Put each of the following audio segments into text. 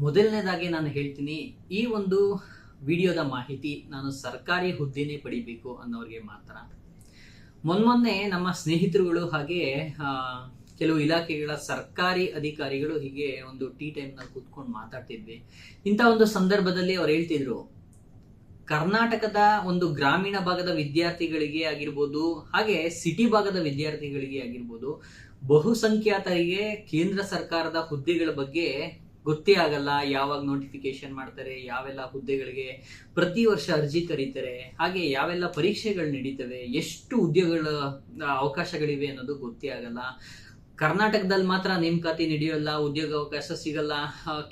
ಮೊದಲನೇದಾಗಿ ನಾನು ಹೇಳ್ತೀನಿ, ಈ ಒಂದು ವಿಡಿಯೋದ ಮಾಹಿತಿ ನಾನು ಸರ್ಕಾರಿ ಹುದ್ದೆನೇ ಪಡಿಬೇಕು ಅನ್ನೋರಿಗೆ ಮಾತ್ರ. ಮೊನ್ನೆ ನಮ್ಮ ಸ್ನೇಹಿತರುಗಳು ಹಾಗೆ ಕೆಲವು ಇಲಾಖೆಗಳ ಸರ್ಕಾರಿ ಅಧಿಕಾರಿಗಳು ಹೀಗೆ ಒಂದು ಟೀ ಟೈಮ್ ನಲ್ಲಿ ಕೂತ್ಕೊಂಡು ಮಾತಾಡ್ತಿದ್ವಿ. ಇಂಥ ಒಂದು ಸಂದರ್ಭದಲ್ಲಿ ಅವ್ರು ಹೇಳ್ತಿದ್ರು, ಕರ್ನಾಟಕದ ಒಂದು ಗ್ರಾಮೀಣ ಭಾಗದ ವಿದ್ಯಾರ್ಥಿಗಳಿಗೆ ಆಗಿರ್ಬೋದು, ಹಾಗೆ ಸಿಟಿ ಭಾಗದ ವಿದ್ಯಾರ್ಥಿಗಳಿಗೆ ಆಗಿರ್ಬೋದು, ಬಹುಸಂಖ್ಯಾತರಿಗೆ ಕೇಂದ್ರ ಸರ್ಕಾರದ ಹುದ್ದೆಗಳ ಬಗ್ಗೆ ಗೊತ್ತೇ ಆಗಲ್ಲ. ಯಾವಾಗ ನೋಟಿಫಿಕೇಶನ್ ಮಾಡ್ತಾರೆ, ಯಾವೆಲ್ಲ ಹುದ್ದೆಗಳಿಗೆ ಪ್ರತಿ ವರ್ಷ ಅರ್ಜಿ ಕರೀತಾರೆ, ಹಾಗೆ ಯಾವೆಲ್ಲ ಪರೀಕ್ಷೆಗಳು ನಡೀತವೆ, ಎಷ್ಟು ಉದ್ಯೋಗಗಳ ಅವಕಾಶಗಳಿವೆ ಅನ್ನೋದು ಗೊತ್ತೇ ಆಗಲ್ಲ. ಕರ್ನಾಟಕದಲ್ಲಿ ಮಾತ್ರ ನೇಮಕಾತಿ ನಡೆಯೋಲ್ಲ, ಉದ್ಯೋಗ ಅವಕಾಶ ಸಿಗಲ್ಲ,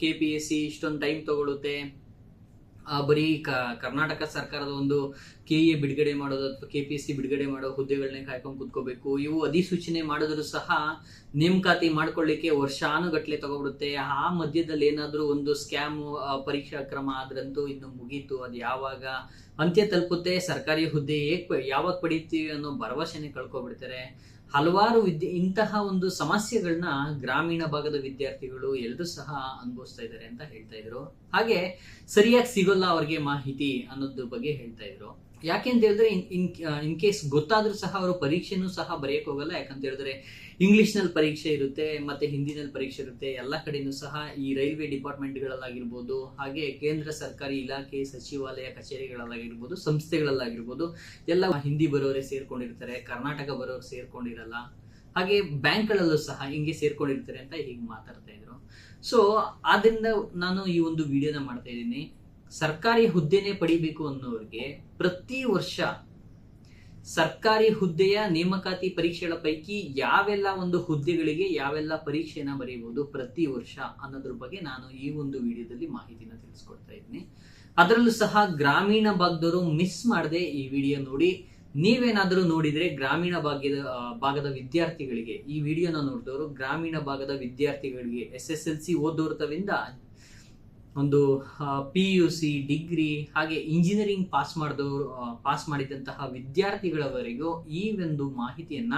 KPSC ಇಷ್ಟೊಂದು ಟೈಮ್ ತಗೊಳುತ್ತೆ. ಬರೀ ಕರ್ನಾಟಕ ಸರ್ಕಾರದ ಒಂದು KE ಬಿಡುಗಡೆ ಮಾಡೋದು ಅಥವಾ KPSC ಬಿಡುಗಡೆ ಮಾಡೋ ಹುದ್ದೆಗಳನ್ನೇ ಕಾಯ್ಕೊಂಡು ಕುತ್ಕೋಬೇಕು. ಇವು ಅಧಿಸೂಚನೆ ಮಾಡಿದ್ರು ಸಹ ನೇಮಕಾತಿ ಮಾಡ್ಕೊಳ್ಳಿಕ್ಕೆ ವರ್ಷಾನುಗಟ್ಲೆ ತಗೊಬಿಡುತ್ತೆ. ಆ ಮಧ್ಯದಲ್ಲಿ ಏನಾದ್ರೂ ಒಂದು ಸ್ಕ್ಯಾಮ್ ಪರೀಕ್ಷಾ ಕ್ರಮ ಆದ್ರಂತೂ ಇನ್ನು ಮುಗೀತು. ಅದು ಯಾವಾಗ ಅಂತ್ಯ ತಲುಪುತ್ತೆ, ಸರ್ಕಾರಿ ಹುದ್ದೆ ಯಾವಾಗ ಪಡಿತೀವಿ ಅನ್ನೋ ಭರವಸೆನೆ ಕಳ್ಕೊಬಿಡ್ತಾರೆ. ಹಲವಾರು ಇಂತಹ ಒಂದು ಸಮಸ್ಯೆಗಳನ್ನ ಗ್ರಾಮೀಣ ಭಾಗದ ವಿದ್ಯಾರ್ಥಿಗಳು ಎಲ್ಲರೂ ಸಹ ಅನುಭವಿಸ್ತಾ ಇದ್ದಾರೆ ಅಂತ ಹೇಳ್ತಾ ಇದ್ರು. ಹಾಗೆ ಸರಿಯಾಗಿ ಸಿಗೋಲ್ಲ ಅವ್ರಿಗೆ ಮಾಹಿತಿ ಅನ್ನೋದ್ರ ಬಗ್ಗೆ ಹೇಳ್ತಾ ಇದ್ರು. ಯಾಕೆಂತ ಹೇಳಿದ್ರೆ ಇನ್ ಕೇಸ್ ಗೊತ್ತಾದ್ರೂ ಸಹ ಅವರು ಪರೀಕ್ಷೆನೂ ಸಹ ಬರೆಯಕ್ ಹೋಗಲ್ಲ. ಯಾಕಂತ ಹೇಳಿದ್ರೆ ಇಂಗ್ಲಿಷ್ ನಲ್ಲಿ ಪರೀಕ್ಷೆ ಇರುತ್ತೆ, ಮತ್ತೆ ಹಿಂದಿನಲ್ಲಿ ಪರೀಕ್ಷೆ ಇರುತ್ತೆ. ಎಲ್ಲ ಕಡೆನೂ ಸಹ ಈ ರೈಲ್ವೆ ಡಿಪಾರ್ಟ್ಮೆಂಟ್ಗಳಲ್ಲಾಗಿರ್ಬೋದು, ಹಾಗೆ ಕೇಂದ್ರ ಸರ್ಕಾರಿ ಇಲಾಖೆ ಸಚಿವಾಲಯ ಕಚೇರಿಗಳಲ್ಲಾಗಿರ್ಬೋದು, ಸಂಸ್ಥೆಗಳಲ್ಲಾಗಿರ್ಬೋದು, ಎಲ್ಲ ಹಿಂದಿ ಬರೋರೆ ಸೇರ್ಕೊಂಡಿರ್ತಾರೆ, ಕರ್ನಾಟಕ ಬರೋರು ಸೇರ್ಕೊಂಡಿರಲ್ಲ. ಹಾಗೆ ಬ್ಯಾಂಕ್ಗಳಲ್ಲೂ ಸಹ ಹಿಂಗೆ ಸೇರ್ಕೊಂಡಿರ್ತಾರೆ ಅಂತ ಹೀಗೆ ಮಾತಾಡ್ತಾ ಇದ್ರು. ಸೊ ಆದ್ರಿಂದ ನಾನು ಈ ಒಂದು ವಿಡಿಯೋನ ಮಾಡ್ತಾ ಇದ್ದೀನಿ. ಸರ್ಕಾರಿ ಹುದ್ದೆನೆ ಪಡಿಬೇಕು ಅನ್ನೋರಿಗೆ ಪ್ರತಿ ವರ್ಷ ಸರ್ಕಾರಿ ಹುದ್ದೆಯ ನೇಮಕಾತಿ ಪರೀಕ್ಷೆಗಳ ಪೈಕಿ ಯಾವೆಲ್ಲ ಒಂದು ಹುದ್ದೆಗಳಿಗೆ ಯಾವೆಲ್ಲ ಪರೀಕ್ಷೆನ ಬರೆಯಬಹುದು ಪ್ರತಿ ವರ್ಷ ಅನ್ನೋದ್ರ ಬಗ್ಗೆ ನಾನು ಈ ಒಂದು ವಿಡಿಯೋದಲ್ಲಿ ಮಾಹಿತಿನ ತಿಳಿಸ್ಕೊಡ್ತಾ ಇದ್ದೀನಿ. ಅದರಲ್ಲೂ ಸಹ ಗ್ರಾಮೀಣ ಭಾಗದವರು ಮಿಸ್ ಮಾಡದೆ ಈ ವಿಡಿಯೋ ನೋಡಿ. ನೀವೇನಾದ್ರೂ ನೋಡಿದ್ರೆ ಗ್ರಾಮೀಣ ಭಾಗದ ವಿದ್ಯಾರ್ಥಿಗಳಿಗೆ, ಈ ವಿಡಿಯೋನ ನೋಡಿದವರು ಗ್ರಾಮೀಣ ಭಾಗದ ವಿದ್ಯಾರ್ಥಿಗಳಿಗೆ, SSLC ಓದೋರ್ತವಿಂದ ಒಂದು PUC, ಡಿಗ್ರಿ, ಹಾಗೆ ಇಂಜಿನಿಯರಿಂಗ್ ಪಾಸ್ ಮಾಡಿದಂತಹ ವಿದ್ಯಾರ್ಥಿಗಳವರೆಗೂ ಈ ಒಂದು ಮಾಹಿತಿಯನ್ನ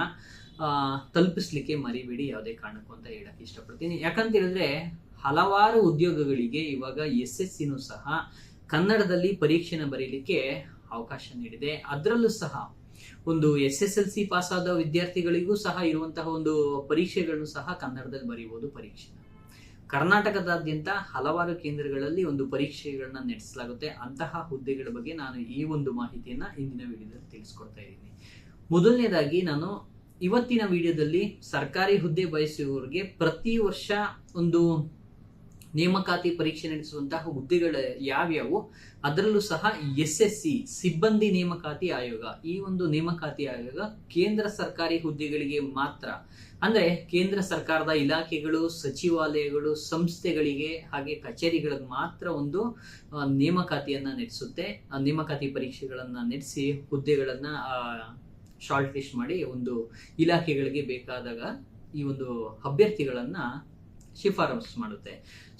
ತಲುಪಿಸ್ಲಿಕ್ಕೆ ಮರಿಬೇಡಿ ಯಾವುದೇ ಕಾರಣಕ್ಕೂ ಅಂತ ಹೇಳಕ್ ಇಷ್ಟಪಡ್ತೀನಿ. ಯಾಕಂತ ಹೇಳಿದ್ರೆ ಹಲವಾರು ಉದ್ಯೋಗಗಳಿಗೆ ಇವಾಗ SSCನೂ ಸಹ ಕನ್ನಡದಲ್ಲಿ ಪರೀಕ್ಷೆನ ಬರೀಲಿಕ್ಕೆ ಅವಕಾಶ ನೀಡಿದೆ. ಅದರಲ್ಲೂ ಸಹ ಒಂದು SSLC ಪಾಸ್ ಆದ ವಿದ್ಯಾರ್ಥಿಗಳಿಗೂ ಸಹ ಇರುವಂತಹ ಒಂದು ಪರೀಕ್ಷೆಗಳನ್ನು ಸಹ ಕನ್ನಡದಲ್ಲಿ ಬರೀಬಹುದು. ಪರೀಕ್ಷೆನ ಕರ್ನಾಟಕದಾದ್ಯಂತ ಹಲವಾರು ಕೇಂದ್ರಗಳಲ್ಲಿ ಒಂದು ಪರೀಕ್ಷೆಗಳನ್ನ ನಡೆಸಲಾಗುತ್ತೆ. ಅಂತಹ ಹುದ್ದೆಗಳ ಬಗ್ಗೆ ನಾನು ಈ ಒಂದು ಮಾಹಿತಿಯನ್ನ ಇಂದಿನ ವಿಡಿಯೋದಲ್ಲಿ ತಿಳಿಸ್ಕೊಡ್ತಾ ಇದ್ದೀನಿ. ಮೊದಲನೇದಾಗಿ ನಾನು ಇವತ್ತಿನ ವಿಡಿಯೋದಲ್ಲಿ ಸರ್ಕಾರಿ ಹುದ್ದೆ ಬಯಸುವವರಿಗೆ ಪ್ರತಿ ವರ್ಷ ಒಂದು ನೇಮಕಾತಿ ಪರೀಕ್ಷೆ ನಡೆಸುವಂತಹ ಹುದ್ದೆಗಳ ಯಾವ್ಯಾವು, ಅದರಲ್ಲೂ ಸಹ SSC ಸಿಬ್ಬಂದಿ ನೇಮಕಾತಿ ಆಯೋಗ, ಈ ಒಂದು ನೇಮಕಾತಿ ಆಯೋಗ ಕೇಂದ್ರ ಸರ್ಕಾರಿ ಹುದ್ದೆಗಳಿಗೆ ಮಾತ್ರ, ಅಂದ್ರೆ ಕೇಂದ್ರ ಸರ್ಕಾರದ ಇಲಾಖೆಗಳು, ಸಚಿವಾಲಯಗಳು, ಸಂಸ್ಥೆಗಳಿಗೆ ಹಾಗೆ ಕಚೇರಿಗಳಿಗೆ ಮಾತ್ರ ಒಂದು ನೇಮಕಾತಿಯನ್ನ ನಡೆಸುತ್ತೆ. ನೇಮಕಾತಿ ಪರೀಕ್ಷೆಗಳನ್ನ ನಡೆಸಿ ಹುದ್ದೆಗಳನ್ನ ಶಾರ್ಟ್ ಲಿಸ್ಟ್ ಮಾಡಿ ಒಂದು ಇಲಾಖೆಗಳಿಗೆ ಬೇಕಾದಾಗ ಈ ಒಂದು ಅಭ್ಯರ್ಥಿಗಳನ್ನ ಶಿಫಾರಸು ಮಾಡುತ್ತೆ.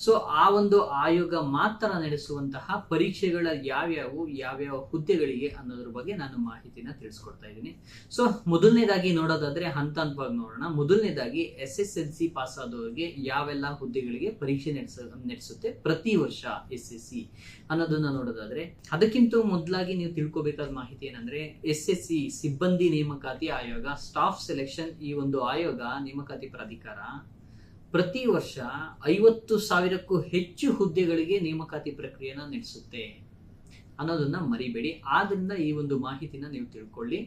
ಸೊ ಆ ಒಂದು ಆಯೋಗ ಮಾತ್ರ ನಡೆಸುವಂತಹ ಪರೀಕ್ಷೆಗಳ ಯಾವ್ಯಾವ ಹುದ್ದೆಗಳಿಗೆ ಅನ್ನೋದ್ರ ಬಗ್ಗೆ ನಾನು ಮಾಹಿತಿನ ತಿಳಿಸ್ಕೊಡ್ತಾ ಇದ್ದೀನಿ. ಸೊ ಮೊದಲನೇದಾಗಿ ನೋಡೋದಾದ್ರೆ ಹಂತ ಹಂತವಾಗಿ ನೋಡೋಣ. ಮೊದಲನೇದಾಗಿ SSLC ಪಾಸ್ ಆದವರಿಗೆ ಯಾವೆಲ್ಲ ಹುದ್ದೆಗಳಿಗೆ ಪರೀಕ್ಷೆ ನಡೆಸುತ್ತೆ ಪ್ರತಿ ವರ್ಷ SSC ಅನ್ನೋದನ್ನ ನೋಡೋದಾದ್ರೆ, ಅದಕ್ಕಿಂತ ಮೊದಲಾಗಿ ನೀವು ತಿಳ್ಕೊಬೇಕಾದ ಮಾಹಿತಿ ಏನಂದ್ರೆ, SSC ಸಿಬ್ಬಂದಿ ನೇಮಕಾತಿ ಆಯೋಗ, ಸ್ಟಾಫ್ ಸೆಲೆಕ್ಷನ್, ಈ ಒಂದು ಆಯೋಗ ನೇಮಕಾತಿ ಪ್ರಾಧಿಕಾರ ಪ್ರತಿ ವರ್ಷ 50,000ಕ್ಕೂ ಹೆಚ್ಚು ಹುದ್ದೆಗಳಿಗೆ ನೇಮಕಾತಿ ಪ್ರಕ್ರಿಯೆನ ನಡೆಸುತ್ತೆ ಅನ್ನೋದನ್ನ ಮರಿಬೇಡಿ. ಆದ್ರಿಂದ ಈ ಒಂದು ಮಾಹಿತಿನ ನೀವು ತಿಳ್ಕೊಳ್ಳಿ.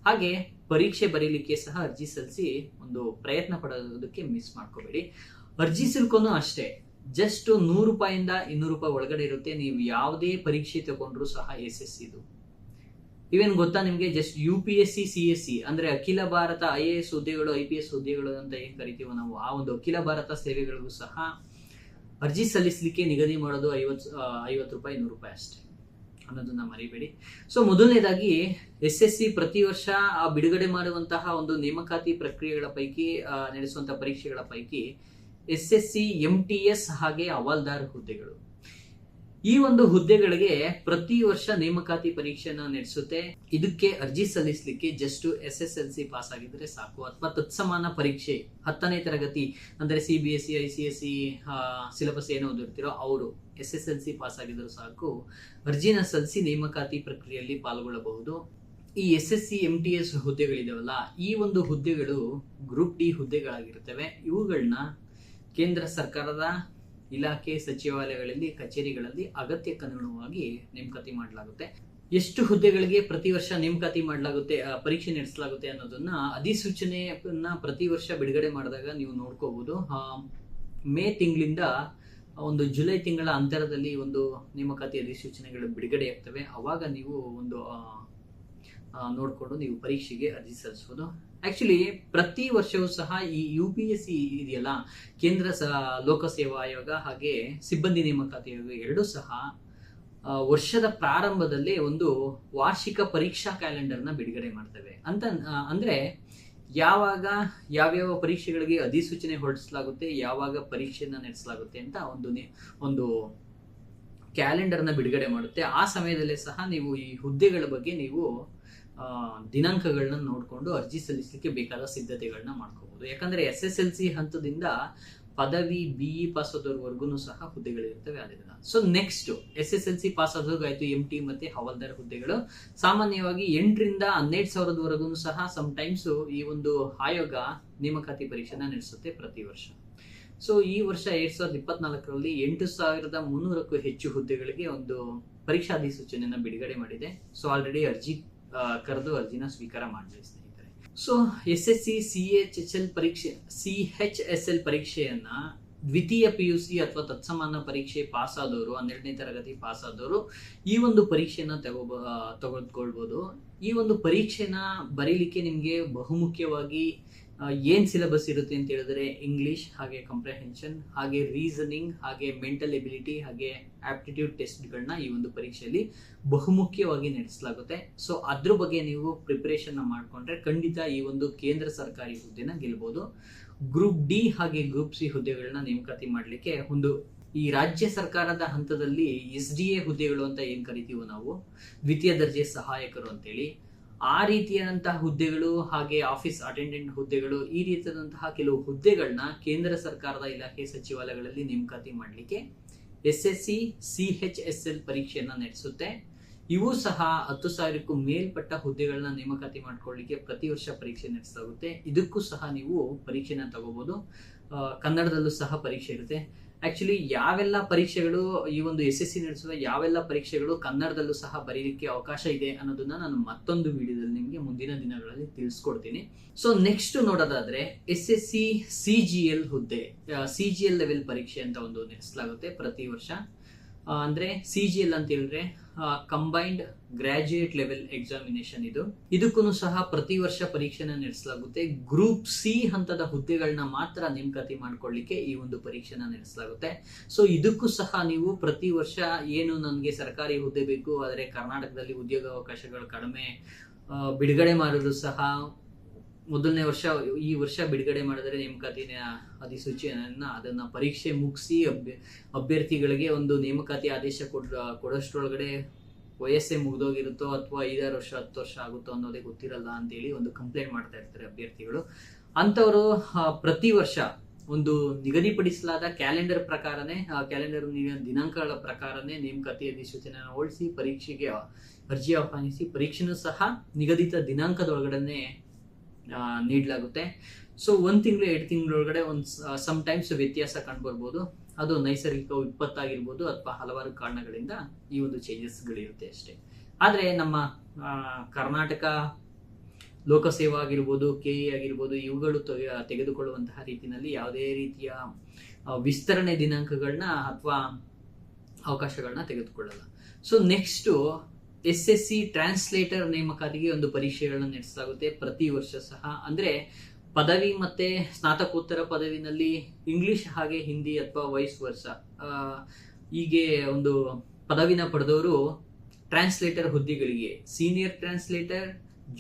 ಹಾಗೆ ಪರೀಕ್ಷೆ ಬರೀಲಿಕ್ಕೆ ಸಹ ಅರ್ಜಿ ಸಲ್ಲಿಸಿ ಒಂದು ಪ್ರಯತ್ನ ಪಡೋದಕ್ಕೆ ಮಿಸ್ ಮಾಡ್ಕೋಬೇಡಿ. ಅರ್ಜಿ ಶುಲ್ಕನೂ ಅಷ್ಟೇ, ಜಸ್ಟ್ ₹100 200 ಒಳಗಡೆ ಇರುತ್ತೆ. ನೀವು ಯಾವುದೇ ಪರೀಕ್ಷೆ ತಗೊಂಡ್ರು ಸಹ SSCದು. ಇವೇನ್ ಗೊತ್ತಾ ನಿಮ್ಗೆ, ಜಸ್ಟ್ UPSC CSC ಅಂದ್ರೆ ಅಖಿಲ ಭಾರತ IAS ಹುದ್ದೆಗಳು, IPS ಹುದ್ದೆಗಳು ಅಂತ ಏನ್ ಕರಿತೀವೋ ನಾವು, ಆ ಒಂದು ಅಖಿಲ ಭಾರತ ಸೇವೆಗಳಿಗೂ ಸಹ ಅರ್ಜಿ ಸಲ್ಲಿಸಲಿಕ್ಕೆ ನಿಗದಿ ಮಾಡೋದು ₹50 ₹100 ಅಷ್ಟೇ ಅನ್ನೋದನ್ನ ಮರಿಬೇಡಿ. ಸೊ ಮೊದಲನೇದಾಗಿ SSC ಪ್ರತಿ ವರ್ಷ ಬಿಡುಗಡೆ ಮಾಡುವಂತಹ ಒಂದು ನೇಮಕಾತಿ ಪ್ರಕ್ರಿಯೆಗಳ ಪೈಕಿ, ನಡೆಸುವಂತಹ ಪರೀಕ್ಷೆಗಳ ಪೈಕಿ SSC MTS ಹಾಗೆ ಹವಾಲ್ದಾರ್ ಹುದ್ದೆಗಳು, ಈ ಒಂದು ಹುದ್ದೆಗಳಿಗೆ ಪ್ರತಿ ವರ್ಷ ನೇಮಕಾತಿ ಪರೀಕ್ಷೆಯನ್ನ ನಡೆಸುತ್ತೆ. ಇದಕ್ಕೆ ಅರ್ಜಿ ಸಲ್ಲಿಸಲಿಕ್ಕೆ ಜಸ್ಟ್ SSLC ಪಾಸ್ ಆಗಿದ್ರೆ ಸಾಕು, ಅಥವಾ ತತ್ಸಮಾನ ಪರೀಕ್ಷೆ 10ನೇ ತರಗತಿ ಅಂದ್ರೆ CBSE ICSE ಸಿಲೆಬಸ್ ಏನೋ ಓದಿರ್ತೀರೋ ಅವರು SSLC ಪಾಸ್ ಆಗಿದ್ರು ಸಾಕು, ಅರ್ಜಿನ ಸಲ್ಲಿಸಿ ನೇಮಕಾತಿ ಪ್ರಕ್ರಿಯೆಯಲ್ಲಿ ಪಾಲ್ಗೊಳ್ಳಬಹುದು. ಈ SSC MTS ಹುದ್ದೆಗಳಿದಾವಲ್ಲ, ಈ ಒಂದು ಹುದ್ದೆಗಳು ಗ್ರೂಪ್ ಡಿ ಹುದ್ದೆಗಳಾಗಿರ್ತವೆ. ಇವುಗಳನ್ನ ಕೇಂದ್ರ ಸರ್ಕಾರದ ಇಲಾಖೆ ಸಚಿವಾಲಯಗಳಲ್ಲಿ ಕಚೇರಿಗಳಲ್ಲಿ ಅಗತ್ಯಕ್ಕನುಗುಣವಾಗಿ ನೇಮಕಾತಿ ಮಾಡಲಾಗುತ್ತೆ. ಎಷ್ಟು ಹುದ್ದೆಗಳಿಗೆ ಪ್ರತಿ ವರ್ಷ ನೇಮಕಾತಿ ಮಾಡಲಾಗುತ್ತೆ, ಪರೀಕ್ಷೆ ನಡೆಸಲಾಗುತ್ತೆ ಅನ್ನೋದನ್ನ ಅಧಿಸೂಚನೆಯನ್ನ ಪ್ರತಿ ವರ್ಷ ಬಿಡುಗಡೆ ಮಾಡಿದಾಗ ನೀವು ನೋಡ್ಕೋಬಹುದು. ಮೇ ತಿಂಗಳಿಂದ ಒಂದು ಜುಲೈ ತಿಂಗಳ ಅಂತರದಲ್ಲಿ ಒಂದು ನೇಮಕಾತಿ ಅಧಿಸೂಚನೆಗಳು ಬಿಡುಗಡೆ ಆಗ್ತವೆ. ಅವಾಗ ನೀವು ಒಂದು ನೋಡಿಕೊಂಡು ನೀವು ಪರೀಕ್ಷೆಗೆ ಅರ್ಜಿ ಸಲ್ಲಿಸಬಹುದು. ಆಕ್ಚುಲಿ ಪ್ರತಿ ವರ್ಷವೂ ಸಹ ಈ UPSC ಇದೆಯಲ್ಲ, ಕೇಂದ್ರ ಲೋಕಸೇವಾ ಆಯೋಗ ಹಾಗೆ ಸಿಬ್ಬಂದಿ ನೇಮಕಾತಿ ಆಯೋಗ ಎರಡೂ ಸಹ ವರ್ಷದ ಪ್ರಾರಂಭದಲ್ಲಿ ಒಂದು ವಾರ್ಷಿಕ ಪರೀಕ್ಷಾ ಕ್ಯಾಲೆಂಡರ್ನ ಬಿಡುಗಡೆ ಮಾಡ್ತವೆ. ಅಂದ್ರೆ ಯಾವಾಗ ಯಾವ್ಯಾವ ಪರೀಕ್ಷೆಗಳಿಗೆ ಅಧಿಸೂಚನೆ ಹೊರಡಿಸಲಾಗುತ್ತೆ, ಯಾವಾಗ ಪರೀಕ್ಷೆಯನ್ನ ನಡೆಸಲಾಗುತ್ತೆ ಅಂತ ಒಂದು ಕ್ಯಾಲೆಂಡರ್ನ ಬಿಡುಗಡೆ ಮಾಡುತ್ತೆ. ಆ ಸಮಯದಲ್ಲೇ ಸಹ ನೀವು ಈ ಹುದ್ದೆಗಳ ಬಗ್ಗೆ ನೀವು ದಿನಾಂಕಗಳನ್ನ ನೋಡಿಕೊಂಡು ಅರ್ಜಿ ಸಲ್ಲಿಸಲಿಕ್ಕೆ ಬೇಕಾದ ಸಿದ್ಧತೆಗಳನ್ನ ಮಾಡ್ಕೋಬಹುದು. ಯಾಕಂದ್ರೆ SSLC ಹಂತದಿಂದ ಪದವಿ BE ಪಾಸ್ ಆದವರೆಗೂ ಸಹ ಹುದ್ದೆಗಳಿರ್ತವೆ. ಅದರಿಂದ ಸೊ ನೆಕ್ಸ್ಟ್ SSLC ಪಾಸ್ ಆದವ್ರಿಗಾಯ್ತು MT ಮತ್ತೆ ಹವಾಲ್ದಾರ್ ಹುದ್ದೆಗಳು. ಸಾಮಾನ್ಯವಾಗಿ 8 ರಿಂದ 12,000ವರೆಗೂ ಸಹ ಸಮ್ಟೈಮ್ಸ್ ಈ ಒಂದು ಆಯೋಗ ನೇಮಕಾತಿ ಪರೀಕ್ಷೆನ ನಡೆಸುತ್ತೆ ಪ್ರತಿ ವರ್ಷ. ಸೊ ಈ ವರ್ಷ 2024ರಲ್ಲಿ 8,300ಕ್ಕೂ ಹೆಚ್ಚು ಹುದ್ದೆಗಳಿಗೆ ಒಂದು ಪರೀಕ್ಷಾ ಅಧಿಸೂಚನೆಯನ್ನ ಬಿಡುಗಡೆ ಮಾಡಿದೆ. ಸೊ ಆಲ್ರೆಡಿ ಅರ್ಜಿ ಕರೆದು ಅರ್ಜಿನ ಸ್ವೀಕಾರ ಮಾಡಿದೆ ಸ್ನೇಹಿತರೆ. ಸೊ SSC CHSL ಪರೀಕ್ಷೆಯನ್ನ ದ್ವಿತೀಯ PUC ಅಥವಾ ತತ್ಸಮಾನ ಪರೀಕ್ಷೆ ಪಾಸ್ ಆದವರು, 12ನೇ ತರಗತಿ ಪಾಸ್ ಆದವರು ಈ ಒಂದು ಪರೀಕ್ಷೆಯನ್ನ ತೆಗೆದುಕೊಳ್ಬಹುದು. ಈ ಒಂದು ಪರೀಕ್ಷೆನ ಬರೀಲಿಕ್ಕೆ ನಿಮ್ಗೆ ಬಹುಮುಖ್ಯವಾಗಿ ಏನ್ ಸಿಲೆಬಸ್ ಇರುತ್ತೆ ಅಂತ ಹೇಳಿದ್ರೆ ಇಂಗ್ಲಿಷ್ ಹಾಗೆ ಕಂಪ್ರೆಹೆನ್ಷನ್ ಹಾಗೆ ರೀಸನಿಂಗ್ ಹಾಗೆ ಮೆಂಟಲ್ ಎಬಿಲಿಟಿ ಹಾಗೆ ಆಪ್ಟಿಟ್ಯೂಡ್ ಟೆಸ್ಟ್ಗಳನ್ನ ಈ ಒಂದು ಪರೀಕ್ಷೆಯಲ್ಲಿ ಬಹುಮುಖ್ಯವಾಗಿ ನಡೆಸಲಾಗುತ್ತೆ. ಸೊ ಅದ್ರ ಬಗ್ಗೆ ನೀವು ಪ್ರಿಪರೇಷನ್ ಮಾಡ್ಕೊಂಡ್ರೆ ಖಂಡಿತ ಈ ಒಂದು ಕೇಂದ್ರ ಸರ್ಕಾರಿ ಹುದ್ದೆನ ಗೆಲ್ಬಹುದು. ಗ್ರೂಪ್ ಡಿ ಹಾಗೆ ಗ್ರೂಪ್ C ಹುದ್ದೆಗಳನ್ನ ನೇಮಕಾತಿ ಮಾಡ್ಲಿಕ್ಕೆ ಒಂದು ಈ ರಾಜ್ಯ ಸರ್ಕಾರದ ಹಂತದಲ್ಲಿ SDA ಹುದ್ದೆಗಳು ಅಂತ ಏನ್ ಕರಿತೀವೋ ನಾವು, ದ್ವಿತೀಯ ದರ್ಜೆ ಸಹಾಯಕರು ಅಂತೇಳಿ, ಆ ರೀತಿಯಾದಂತಹ ಹುದ್ದೆಗಳು ಹಾಗೆ ಆಫೀಸ್ ಅಟೆಂಡೆಂಟ್ ಹುದ್ದೆಗಳು, ಈ ರೀತಿಯಾದಂತಹ ಕೆಲವು ಹುದ್ದೆಗಳನ್ನ ಕೇಂದ್ರ ಸರ್ಕಾರದ ಇಲಾಖೆ ಸಚಿವಾಲಯಗಳಲ್ಲಿ ನೇಮಕಾತಿ ಮಾಡಲಿಕ್ಕೆ SSC CHSL ಪರೀಕ್ಷೆಯನ್ನ ನಡೆಸುತ್ತೆ. ಇವು ಸಹ 10,000ಕ್ಕೂ ಮೇಲ್ಪಟ್ಟ ಹುದ್ದೆಗಳನ್ನ ನೇಮಕಾತಿ ಮಾಡ್ಕೊಳ್ಳಿಕ್ಕೆ ಪ್ರತಿ ವರ್ಷ ಪರೀಕ್ಷೆ ನಡೆಸಲಾಗುತ್ತೆ. ಇದಕ್ಕೂ ಸಹ ನೀವು ಪರೀಕ್ಷೆನ ತಗೋಬಹುದು. ಕನ್ನಡದಲ್ಲೂ ಸಹ ಪರೀಕ್ಷೆ ಇರುತ್ತೆ. ಆಕ್ಚುಲಿ ಯಾವೆಲ್ಲ ಪರೀಕ್ಷೆಗಳು ಈ ಒಂದು SSC ನಡೆಸುವ ಯಾವೆಲ್ಲ ಪರೀಕ್ಷೆಗಳು ಕನ್ನಡದಲ್ಲೂ ಸಹ ಬರೀಲಿಕ್ಕೆ ಅವಕಾಶ ಇದೆ ಅನ್ನೋದನ್ನ ನಾನು ಮತ್ತೊಂದು ವಿಡಿಯೋದಲ್ಲಿ ನಿಮಗೆ ಮುಂದಿನ ದಿನಗಳಲ್ಲಿ ತಿಳಿಸ್ಕೊಡ್ತೀನಿ. ಸೊ ನೆಕ್ಸ್ಟ್ ನೋಡೋದಾದ್ರೆ SSC CGL ಹುದ್ದೆ, CGL ಲೆವೆಲ್ ಪರೀಕ್ಷೆ ಅಂತ ಒಂದು ನಡೆಸಲಾಗುತ್ತೆ ಪ್ರತಿ ವರ್ಷ. ಅಂದ್ರೆ CGL ಅಂತ ಹೇಳಿದ್ರೆ ಕಂಬೈನ್ಡ್ ಗ್ರಾಜುಯೇಟ್ ಲೆವೆಲ್ ಎಕ್ಸಾಮಿನೇಷನ್. ಇದಕ್ಕೂ ಸಹ ಪ್ರತಿ ವರ್ಷ ಪರೀಕ್ಷೆನ ನಡೆಸಲಾಗುತ್ತೆ. ಗ್ರೂಪ್ C ಹಂತದ ಹುದ್ದೆಗಳನ್ನ ಮಾತ್ರ ನೇಮಕಾತಿ ಮಾಡ್ಕೊಳ್ಳಿಕ್ಕೆ ಈ ಒಂದು ಪರೀಕ್ಷೆನ ನಡೆಸಲಾಗುತ್ತೆ. ಸೊ ಇದಕ್ಕೂ ಸಹ ನೀವು ಪ್ರತಿ ವರ್ಷ ಏನು ನನಗೆ ಸರ್ಕಾರಿ ಹುದ್ದೆ ಬೇಕು, ಆದರೆ ಕರ್ನಾಟಕದಲ್ಲಿ ಉದ್ಯೋಗಾವಕಾಶಗಳು ಕಡಿಮೆ, ಬಿಡುಗಡೆ ಮಾಡೋದು ಸಹ ಮೊದಲನೇ ವರ್ಷ, ಈ ವರ್ಷ ಬಿಡುಗಡೆ ಮಾಡಿದರೆ ನೇಮಕಾತಿ ಅಧಿಸೂಚನೆಯನ್ನ ಅದನ್ನ ಪರೀಕ್ಷೆ ಮುಗಿಸಿ ಅಭ್ಯರ್ಥಿಗಳಿಗೆ ಒಂದು ನೇಮಕಾತಿ ಆದೇಶ ಕೊಡೋಷ್ಟ್ರೊಳಗಡೆ ವಯಸ್ಸೇ ಮುಗ್ದೋಗಿರುತ್ತೋ ಅಥವಾ 5-6 ವರ್ಷ 10 ವರ್ಷ ಆಗುತ್ತೋ ಅನ್ನೋದೇ ಗೊತ್ತಿರಲ್ಲ ಅಂತೇಳಿ ಒಂದು ಕಂಪ್ಲೇಂಟ್ ಮಾಡ್ತಾ ಇರ್ತಾರೆ ಅಭ್ಯರ್ಥಿಗಳು. ಅಂತವರು ಪ್ರತಿ ವರ್ಷ ಒಂದು ನಿಗದಿಪಡಿಸಲಾದ ಕ್ಯಾಲೆಂಡರ್ ಪ್ರಕಾರನೇ, ಕ್ಯಾಲೆಂಡರ್ ದಿನಾಂಕಗಳ ಪ್ರಕಾರನೇ ನೇಮಕಾತಿ ಅಧಿಸೂಚನೆ ಹೊರಡಿಸಿ ಪರೀಕ್ಷೆಗೆ ಅರ್ಜಿ ಆಹ್ವಾನಿಸಿ ಪರೀಕ್ಷೆನೂ ಸಹ ನಿಗದಿತ ದಿನಾಂಕದೊಳಗಡೆ ನೀಡಲಾಗುತ್ತೆ. ಸೊ 1 ತಿಂಗಳು 2 ತಿಂಗಳೊಳಗಡೆ ಸಮ್ಟೈಮ್ಸ್ ವ್ಯತ್ಯಾಸ ಕಂಡುಬರ್ಬೋದು. ಅದು ನೈಸರ್ಗಿಕ ವಿಪತ್ತಾಗಿರ್ಬೋದು ಅಥವಾ ಹಲವಾರು ಕಾರಣಗಳಿಂದ ಈ ಒಂದು ಚೇಂಜಸ್ಗಳಿರುತ್ತೆ ಅಷ್ಟೇ. ಆದರೆ ನಮ್ಮ ಕರ್ನಾಟಕ ಲೋಕಸೇವಾ ಆಗಿರ್ಬೋದು, KE ಆಗಿರ್ಬೋದು, ಇವುಗಳು ತೆಗೆದುಕೊಳ್ಳುವಂತಹ ರೀತಿಯಲ್ಲಿ ಯಾವುದೇ ರೀತಿಯ ವಿಸ್ತರಣೆ ದಿನಾಂಕಗಳನ್ನ ಅಥವಾ ಅವಕಾಶಗಳನ್ನ ತೆಗೆದುಕೊಳ್ಳಲ್ಲ. ಸೊ ನೆಕ್ಸ್ಟ್ SSC ಟ್ರಾನ್ಸ್ಲೇಟರ್ ನೇಮಕಾತಿಗೆ ಒಂದು ಪರೀಕ್ಷೆಗಳನ್ನ ನಡೆಸಲಾಗುತ್ತೆ ಪ್ರತಿ ವರ್ಷ ಸಹ. ಅಂದ್ರೆ ಪದವಿ ಮತ್ತೆ ಸ್ನಾತಕೋತ್ತರ ಪದವಿನಲ್ಲಿ ಇಂಗ್ಲಿಷ್ ಹಾಗೆ ಹಿಂದಿ ಅಥವಾ ವೈಸ್ ವರ್ಷ ಹೀಗೆ ಒಂದು ಪದವಿನ ಪಡೆದವರು ಟ್ರಾನ್ಸ್ಲೇಟರ್ ಹುದ್ದೆಗಳಿಗೆ ಸೀನಿಯರ್ ಟ್ರಾನ್ಸ್ಲೇಟರ್,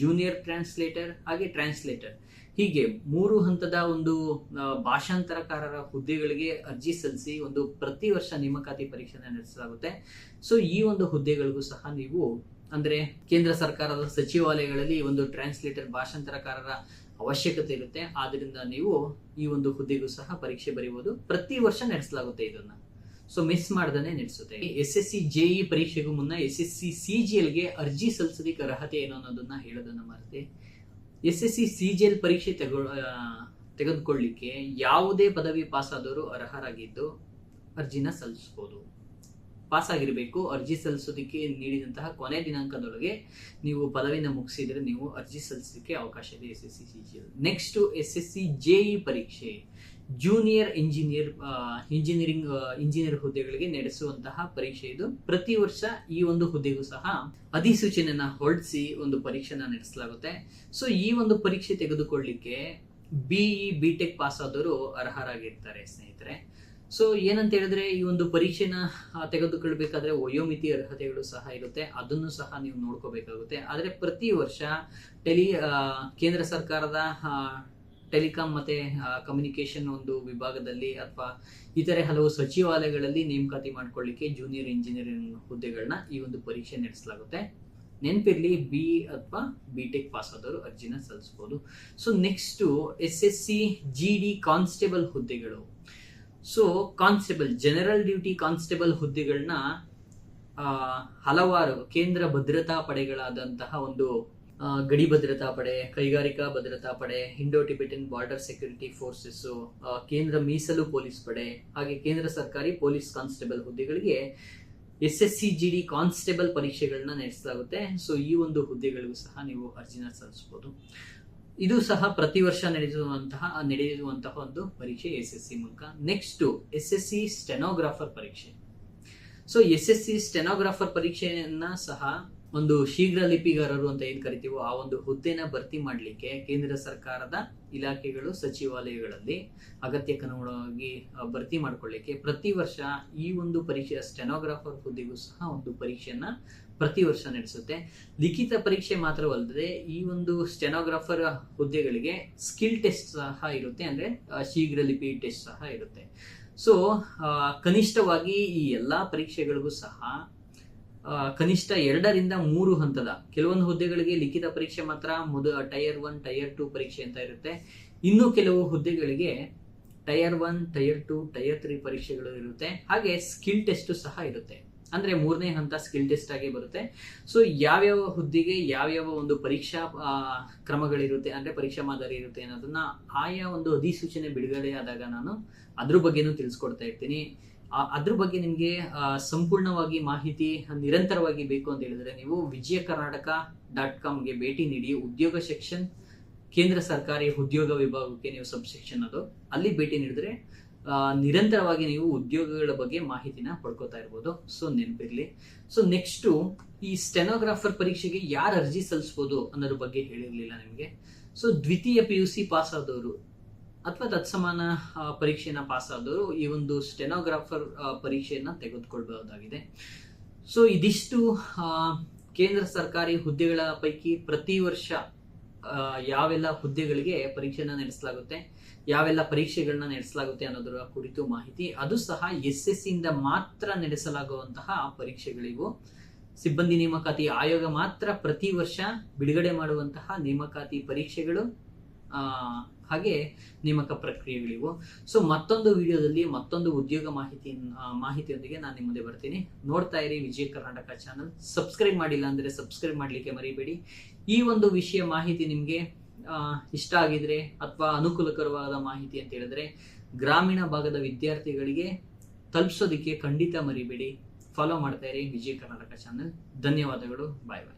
ಜೂನಿಯರ್ ಟ್ರಾನ್ಸ್ಲೇಟರ್ ಹಾಗೆ ಟ್ರಾನ್ಸ್ಲೇಟರ್ ಹೀಗೆ 3 ಹಂತದ ಒಂದು ಭಾಷಾಂತರಕಾರರ ಹುದ್ದೆಗಳಿಗೆ ಅರ್ಜಿ ಸಲ್ಲಿಸಿ ಒಂದು ಪ್ರತಿ ವರ್ಷ ನೇಮಕಾತಿ ಪರೀಕ್ಷೆಯನ್ನು ನಡೆಸಲಾಗುತ್ತೆ. ಸೊ ಈ ಒಂದು ಹುದ್ದೆಗಳಿಗೂ ಸಹ ನೀವು ಅಂದ್ರೆ ಕೇಂದ್ರ ಸರ್ಕಾರದ ಸಚಿವಾಲಯಗಳಲ್ಲಿ ಒಂದು ಟ್ರಾನ್ಸ್ಲೇಟರ್ ಭಾಷಾಂತರಕಾರರ ಅವಶ್ಯಕತೆ ಇರುತ್ತೆ. ಆದ್ರಿಂದ ನೀವು ಈ ಒಂದು ಹುದ್ದೆಗೂ ಸಹ ಪರೀಕ್ಷೆ ಬರೀಬಹುದು. ಪ್ರತಿ ವರ್ಷ ನಡೆಸಲಾಗುತ್ತೆ ಇದನ್ನ. ಸೊ ಮಿಸ್ ಮಾಡ್ದೇ ನಡೆಸುತ್ತೆ. SSC JE ಪರೀಕ್ಷೆಗೂ ಮುನ್ನ SSC CGL ಗೆ ಅರ್ಜಿ ಸಲ್ಲಿಸೋದಕ್ಕೆ ಅರ್ಹತೆ ಏನು ಅನ್ನೋದನ್ನ ಹೇಳೋದನ್ನ ಮರೆತೆ. SSC CGL ಪರೀಕ್ಷೆ ತೆಗೆದುಕೊಳ್ಳಿಕ್ಕೆ ಯಾವುದೇ ಪದವಿ ಪಾಸ್ ಆದವರು ಅರ್ಹರಾಗಿದ್ದು ಅರ್ಜಿನ ಸಲ್ಲಿಸಬಹುದು. ಪಾಸ್ ಆಗಿರಬೇಕು. ಅರ್ಜಿ ಸಲ್ಲಿಸೋದಕ್ಕೆ ನೀಡಿದಂತಹ ಕೊನೆ ದಿನಾಂಕದೊಳಗೆ ನೀವು ಪದವಿನ ಮುಗಿಸಿದ್ರೆ ನೀವು ಅರ್ಜಿ ಸಲ್ಲಿಸಲಿಕ್ಕೆ ಅವಕಾಶ ಇದೆ SSC CGL. Next SSC JE ಪರೀಕ್ಷೆ ಜೂನಿಯರ್ ಇಂಜಿನಿಯರ್ ಹುದ್ದೆಗಳಿಗೆ ನಡೆಸುವಂತಹ ಪರೀಕ್ಷೆ. ಇದು ಪ್ರತಿ ವರ್ಷ ಈ ಒಂದು ಹುದ್ದೆಗೂ ಸಹ ಅಧಿಸೂಚನೆಯನ್ನ ಹೊರಡಿಸಿ ಒಂದು ಪರೀಕ್ಷೆನ ನಡೆಸಲಾಗುತ್ತೆ. ಸೊ ಈ ಒಂದು ಪರೀಕ್ಷೆ ತೆಗೆದುಕೊಳ್ಳಿಕ್ಕೆ BE BTech ಪಾಸ್ ಆದವರು ಅರ್ಹರಾಗಿರ್ತಾರೆ ಸ್ನೇಹಿತರೆ. ಸೊ ಏನಂತ ಹೇಳಿದ್ರೆ ಈ ಒಂದು ಪರೀಕ್ಷೆನ ತೆಗೆದುಕೊಳ್ಬೇಕಾದ್ರೆ ವಯೋಮಿತಿ ಅರ್ಹತೆಗಳು ಸಹ ಇರುತ್ತೆ. ಅದನ್ನು ಸಹ ನೀವು ನೋಡ್ಕೋಬೇಕಾಗುತ್ತೆ. ಆದ್ರೆ ಪ್ರತಿ ವರ್ಷ ಕೇಂದ್ರ ಸರ್ಕಾರದ ಟೆಲಿಕಾಂ ಮತ್ತೆ ಕಮ್ಯುನಿಕೇಶನ್ ಒಂದು ವಿಭಾಗದಲ್ಲಿ ಅಥವಾ ಇತರೆ ಹಲವು ಸಚಿವಾಲಯಗಳಲ್ಲಿ ನೇಮಕಾತಿ ಮಾಡ್ಕೊಳ್ಳಿಕ್ಕೆ ಜೂನಿಯರ್ ಇಂಜಿನಿಯರಿಂಗ್ ಹುದ್ದೆಗಳನ್ನ ಈ ಒಂದು ಪರೀಕ್ಷೆ ನಡೆಸಲಾಗುತ್ತೆ. ನೆನಪಿರ್ಲಿ, BE ಅಥವಾ BTech ಪಾಸ್ ಆದವರು ಅರ್ಜಿನ ಸಲ್ಲಿಸಬಹುದು. So next SSC GD constable ಹುದ್ದೆಗಳು. So constable general duty constable ಹುದ್ದೆಗಳನ್ನ ಹಲವಾರು ಕೇಂದ್ರ ಭದ್ರತಾ ಪಡೆಗಳಾದಂತಹ ಒಂದು ಗಡಿ ಭದ್ರತಾ ಪಡೆ, ಕೈಗಾರಿಕಾ ಭದ್ರತಾ ಪಡೆ, Indo Tibetan border security forces, ಕೇಂದ್ರ ಮೀಸಲು ಪೊಲೀಸ್ ಪಡೆ, ಹಾಗೆ ಕೇಂದ್ರ ಸರ್ಕಾರಿ ಪೊಲೀಸ್ ಕಾನ್ಸ್ಟೇಬಲ್ ಹುದ್ದೆಗಳಿಗೆ SSC GD ಕಾನ್ಸ್ಟೇಬಲ್ ಪರೀಕ್ಷೆಗಳನ್ನ ನಡೆಸಲಾಗುತ್ತೆ. ಸೊ ಈ ಒಂದು ಹುದ್ದೆಗಳಿಗೂ ಸಹ ನೀವು ಅರ್ಜಿನ ಸಲ್ಲಿಸಬಹುದು. ಇದು ಸಹ ಪ್ರತಿ ವರ್ಷ ನಡೆಯುವಂತಹ ಒಂದು ಪರೀಕ್ಷೆ SSC ಮೂಲಕ. ನೆಕ್ಸ್ಟ್ SSC ಸ್ಟೆನೋಗ್ರಾಫರ್ ಪರೀಕ್ಷೆ. ಸೊ SSC ಸ್ಟೆನೋಗ್ರಾಫರ್ ಪರೀಕ್ಷೆಯನ್ನ ಸಹ ಒಂದು ಶೀಘ್ರ ಲಿಪಿಗಾರರು ಅಂತ ಏನ್ ಕರಿತೀವೋ ಆ ಒಂದು ಹುದ್ದೆನ ಭರ್ತಿ ಮಾಡಲಿಕ್ಕೆ ಕೇಂದ್ರ ಸರ್ಕಾರದ ಇಲಾಖೆಗಳು, ಸಚಿವಾಲಯಗಳಲ್ಲಿ ಅಗತ್ಯಕ್ಕನುಗುಣವಾಗಿ ಭರ್ತಿ ಮಾಡ್ಕೊಳ್ಳಿಕ್ಕೆ ಪ್ರತಿ ವರ್ಷ ಈ ಒಂದು ಪರೀಕ್ಷೆ ಸ್ಟೆನೋಗ್ರಾಫರ್ ಹುದ್ದೆಗೂ ಸಹ ಒಂದು ಪರೀಕ್ಷೆಯನ್ನ ಪ್ರತಿ ವರ್ಷ ನಡೆಸುತ್ತೆ. ಲಿಖಿತ ಪರೀಕ್ಷೆ ಮಾತ್ರವಲ್ಲದೆ ಈ ಒಂದು ಸ್ಟೆನೋಗ್ರಾಫರ್ ಹುದ್ದೆಗಳಿಗೆ ಸ್ಕಿಲ್ ಟೆಸ್ಟ್ ಸಹ ಇರುತ್ತೆ. ಅಂದ್ರೆ ಶೀಘ್ರ ಲಿಪಿ ಟೆಸ್ಟ್ ಸಹ ಇರುತ್ತೆ. ಸೊ ಕನಿಷ್ಠವಾಗಿ ಈ ಎಲ್ಲಾ ಪರೀಕ್ಷೆಗಳಿಗೂ ಸಹ ಕನಿಷ್ಠ 2 ರಿಂದ 3 ಹಂತದ ಕೆಲವೊಂದು ಹುದ್ದೆಗಳಿಗೆ ಲಿಖಿತ ಪರೀಕ್ಷೆ ಮಾತ್ರ ಟೈರ್ 1 ಟೈರ್ 2 ಪರೀಕ್ಷೆ ಅಂತ ಇರುತ್ತೆ. ಇನ್ನು ಕೆಲವು ಹುದ್ದೆಗಳಿಗೆ ಟೈರ್ 1 ಟೈರ್ 2 ಟೈರ್ 3 ಪರೀಕ್ಷೆಗಳು ಇರುತ್ತೆ. ಹಾಗೆ ಸ್ಕಿಲ್ ಟೆಸ್ಟ್ ಸಹ ಇರುತ್ತೆ. ಅಂದ್ರೆ 3ನೇ ಹಂತ ಸ್ಕಿಲ್ ಟೆಸ್ಟ್ ಆಗಿ ಬರುತ್ತೆ. ಸೊ ಯಾವ್ಯಾವ ಹುದ್ದೆಗೆ ಯಾವ್ಯಾವ ಒಂದು ಪರೀಕ್ಷಾ ಕ್ರಮಗಳಿರುತ್ತೆ, ಅಂದ್ರೆ ಪರೀಕ್ಷಾ ಮಾದರಿ ಇರುತ್ತೆ ಅನ್ನೋದನ್ನ ಆಯಾ ಒಂದು ಅಧಿಸೂಚನೆ ಬಿಡುಗಡೆ ಆದಾಗ ನಾನು ಅದ್ರ ಬಗ್ಗೆನೂ ತಿಳಿಸ್ಕೊಡ್ತಾ ಇರ್ತೀನಿ. ಅದ್ರ ಬಗ್ಗೆ ನಿಮ್ಗೆ ಸಂಪೂರ್ಣವಾಗಿ ಮಾಹಿತಿ ನಿರಂತರವಾಗಿ ಬೇಕು ಅಂತ ಹೇಳಿದ್ರೆ ನೀವು vijaykarnataka.com ಗೆ ಭೇಟಿ ನೀಡಿ. ಉದ್ಯೋಗ ಸೆಕ್ಷನ್, ಕೇಂದ್ರ ಸರ್ಕಾರಿ ಉದ್ಯೋಗ ವಿಭಾಗಕ್ಕೆ ನೀವು ಸಬ್ ಸೆಕ್ಷನ್ ಅದು, ಅಲ್ಲಿ ಭೇಟಿ ನೀಡಿದ್ರೆ ನಿರಂತರವಾಗಿ ನೀವು ಉದ್ಯೋಗಗಳ ಬಗ್ಗೆ ಮಾಹಿತಿನ ಪಡ್ಕೋತಾ ಇರ್ಬೋದು. ಸೊ ನೆನಪಿರ್ಲಿ. ಸೊ ನೆಕ್ಸ್ಟ್ ಈ ಸ್ಟೆನೋಗ್ರಾಫರ್ ಪರೀಕ್ಷೆಗೆ ಯಾರು ಅರ್ಜಿ ಸಲ್ಲಿಸಬಹುದು ಅನ್ನೋದ್ರ ಬಗ್ಗೆ ಹೇಳಿರ್ಲಿಲ್ಲ ನಿಮ್ಗೆ. ಸೊ ದ್ವಿತೀಯ PUC ಪಾಸ್ ಆದವರು ಅಥವಾ ತತ್ಸಮಾನ ಪರೀಕ್ಷೆನ ಪಾಸ್ ಆದವರು ಈ ಒಂದು ಸ್ಟೆನೋಗ್ರಾಫರ್ ಪರೀಕ್ಷೆಯನ್ನ ತೆಗೆದುಕೊಳ್ಬಹುದಾಗಿದೆ. ಸೊ ಇದಿಷ್ಟು ಕೇಂದ್ರ ಸರ್ಕಾರಿ ಹುದ್ದೆಗಳ ಪೈಕಿ ಪ್ರತಿ ವರ್ಷ ಯಾವೆಲ್ಲ ಹುದ್ದೆಗಳಿಗೆ ಪರೀಕ್ಷೆನ ನಡೆಸಲಾಗುತ್ತೆ, ಯಾವೆಲ್ಲ ಪರೀಕ್ಷೆಗಳನ್ನ ನಡೆಸಲಾಗುತ್ತೆ ಅನ್ನೋದರ ಕುರಿತು ಮಾಹಿತಿ. ಅದು ಸಹ SSC ಇಂದ ಮಾತ್ರ ನಡೆಸಲಾಗುವಂತಹ ಪರೀಕ್ಷೆಗಳಿವು. ಸಿಬ್ಬಂದಿ ನೇಮಕಾತಿ ಆಯೋಗ ಮಾತ್ರ ಪ್ರತಿ ವರ್ಷ ಬಿಡುಗಡೆ ಮಾಡುವಂತಹ ನೇಮಕಾತಿ ಪರೀಕ್ಷೆಗಳು ಹಾಗೆ ನೇಮಕ ಪ್ರಕ್ರಿಯೆಗಳಿವು. ಸೊ ಮತ್ತೊಂದು ವಿಡಿಯೋದಲ್ಲಿ ಮತ್ತೊಂದು ಉದ್ಯೋಗ ಮಾಹಿತಿಯೊಂದಿಗೆ ನಾನು ನಿಮ್ಮ ಮುಂದೆ ಬರ್ತೀನಿ. ನೋಡ್ತಾ ಇರಿ ವಿಜಯ ಕರ್ನಾಟಕ ಚಾನಲ್. ಸಬ್ಸ್ಕ್ರೈಬ್ ಮಾಡಿಲ್ಲ ಅಂದ್ರೆ ಸಬ್ಸ್ಕ್ರೈಬ್ ಮಾಡ್ಲಿಕ್ಕೆ ಮರಿಬೇಡಿ. ಈ ಒಂದು ವಿಷಯ ಮಾಹಿತಿ ನಿಮ್ಗೆ ಇಷ್ಟ ಆಗಿದ್ರೆ ಅಥವಾ ಅನುಕೂಲಕರವಾದ ಮಾಹಿತಿ ಅಂತ ಹೇಳಿದ್ರೆ ಗ್ರಾಮೀಣ ಭಾಗದ ವಿದ್ಯಾರ್ಥಿಗಳಿಗೆ ತಲುಪಿಸೋದಕ್ಕೆ ಖಂಡಿತ ಮರಿಬೇಡಿ. ಫಾಲೋ ಮಾಡ್ತಾ ಇರಿ ವಿಜಯ ಕರ್ನಾಟಕ ಚಾನಲ್. ಧನ್ಯವಾದಗಳು. ಬಾಯ್ ಬಾಯ್.